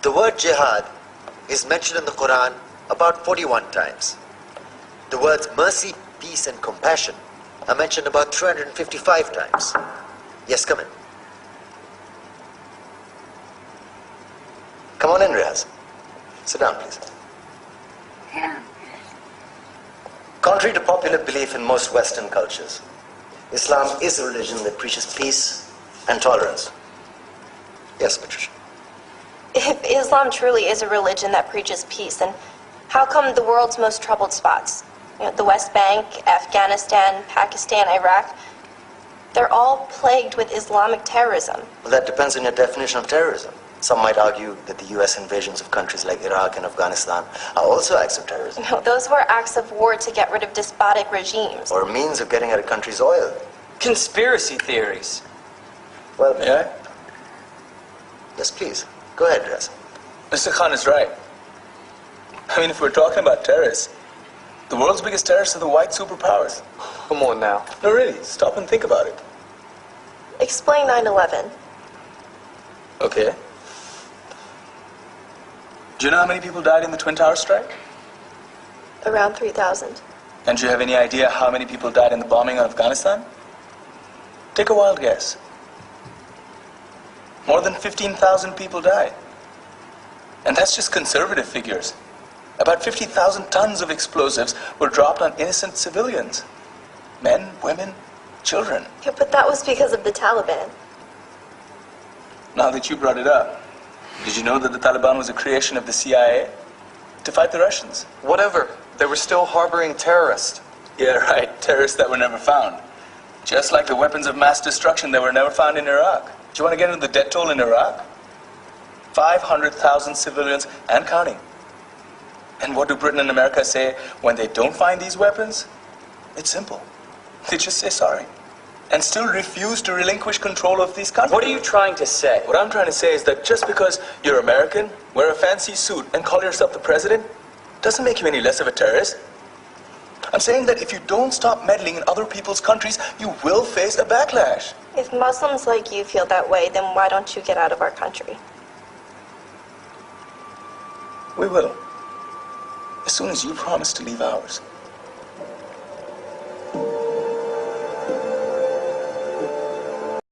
The word jihad is mentioned in the Quran about 41 times. The words mercy, peace, and compassion are mentioned about 355 times. Yes, come in. Come on in, Riaz. Sit down, please. Contrary to popular belief in most Western cultures, Islam is a religion that preaches peace and tolerance. Yes, Patricia. If Islam truly is a religion that preaches peace, then how come the world's most troubled spots, the West Bank, Afghanistan, Pakistan, Iraq, they're all plagued with Islamic terrorism? Well, that depends on your definition of terrorism. Some might argue that the U.S. invasions of countries like Iraq and Afghanistan are also acts of terrorism. No, those were acts of war to get rid of despotic regimes. Or a means of getting at a country's oil. Conspiracy theories. Well, May I? Yes, please. Go ahead, Riaz. Mr. Khan is right. I mean, if we're talking about terrorists, the world's biggest terrorists are the white superpowers. Come on now. No, really, stop and think about it. Explain 9/11. Okay. Do you know how many people died in the Twin Towers strike? Around 3,000. And do you have any idea how many people died in the bombing of Afghanistan? Take a wild guess. More than 15,000 people died. And that's just conservative figures. About 50,000 tons of explosives were dropped on innocent civilians. Men, women, children. Yeah, but that was because of the Taliban. Now that you brought it up, did you know that the Taliban was a creation of the CIA to fight the Russians? Whatever. They were still harboring terrorists. Yeah, right. Terrorists that were never found. Just like the weapons of mass destruction that were never found in Iraq. Do you want to get into the death toll in Iraq? 500,000 civilians and counting. And what do Britain and America say when they don't find these weapons? It's simple. They just say sorry. And still refuse to relinquish control of these countries. What are you trying to say? What I'm trying to say is that just because you're American, wear a fancy suit, and call yourself the president, doesn't make you any less of a terrorist. I'm saying that if you don't stop meddling in other people's countries, you will face a backlash. If Muslims like you feel that way, then why don't you get out of our country? We will. As soon as you promise to leave ours.